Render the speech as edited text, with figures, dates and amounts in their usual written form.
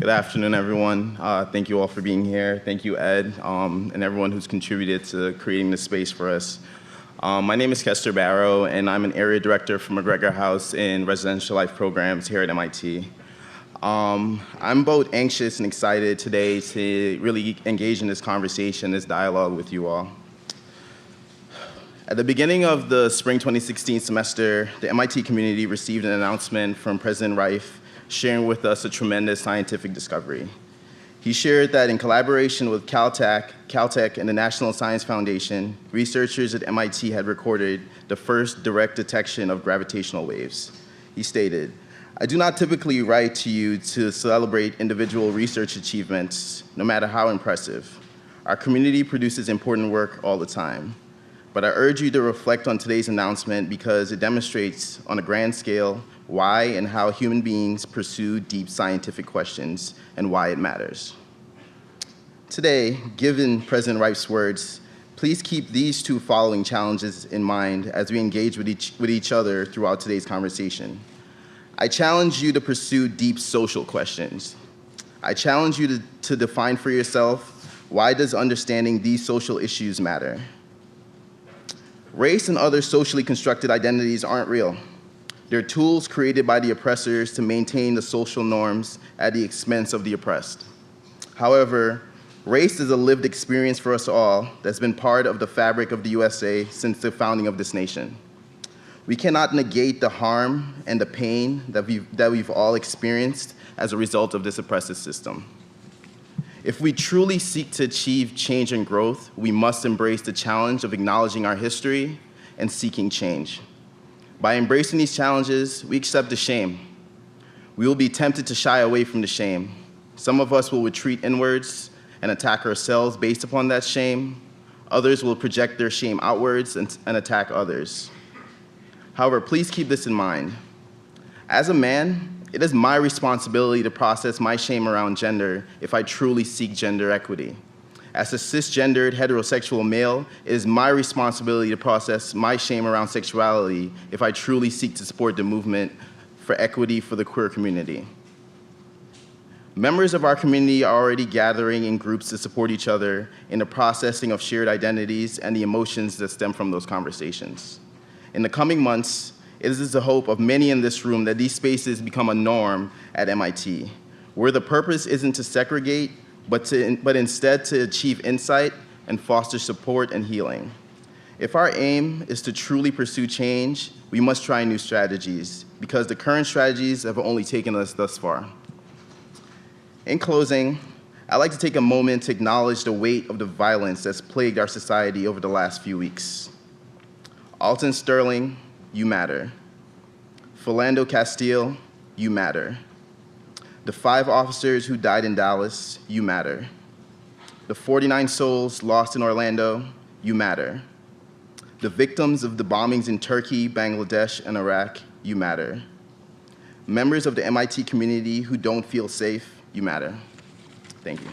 Good afternoon, everyone. Thank you all for being here. Thank you, Ed, and everyone who's contributed to creating this space for us. My name is Kester Barrow, and I'm an area director for McGregor House in Residential Life Programs here at MIT. I'm both anxious and excited today to really engage in this conversation, this dialogue with you all. At the beginning of the spring 2016 semester, the MIT community received an announcement from President Rife sharing with us a tremendous scientific discovery. He shared that in collaboration with Caltech, and the National Science Foundation, researchers at MIT had recorded the first direct detection of gravitational waves. He stated, "I do not typically write to you to celebrate individual research achievements, no matter how impressive. Our community produces important work all the time. But I urge you to reflect on today's announcement because it demonstrates on a grand scale why and how human beings pursue deep scientific questions and why it matters." Today, given President Rife's words, please keep these two following challenges in mind as we engage with each other throughout today's conversation. I challenge you to pursue deep social questions. I challenge you to define for yourself, why does understanding these social issues matter? Race and other socially constructed identities aren't real. They're tools created by the oppressors to maintain the social norms at the expense of the oppressed. However, race is a lived experience for us all that's been part of the fabric of the USA since the founding of this nation. We cannot negate the harm and the pain that we've all experienced as a result of this oppressive system. If we truly seek to achieve change and growth, we must embrace the challenge of acknowledging our history and seeking change. By embracing these challenges, we accept the shame. We will be tempted to shy away from the shame. Some of us will retreat inwards and attack ourselves based upon that shame. Others will project their shame outwards and attack others. However, please keep this in mind. As a man, it is my responsibility to process my shame around gender if I truly seek gender equity. As a cisgendered heterosexual male, it is my responsibility to process my shame around sexuality if I truly seek to support the movement for equity for the queer community. Members of our community are already gathering in groups to support each other in the processing of shared identities and the emotions that stem from those conversations. In the coming months, it is the hope of many in this room that these spaces become a norm at MIT, where the purpose isn't to segregate, but instead to achieve insight and foster support and healing. If our aim is to truly pursue change, we must try new strategies, because the current strategies have only taken us thus far. In closing, I'd like to take a moment to acknowledge the weight of the violence that's plagued our society over the last few weeks. Alton Sterling, you matter. Philando Castile, you matter. The 5 officers who died in Dallas, you matter. The 49 souls lost in Orlando, you matter. The victims of the bombings in Turkey, Bangladesh, and Iraq, you matter. Members of the MIT community who don't feel safe, you matter. Thank you.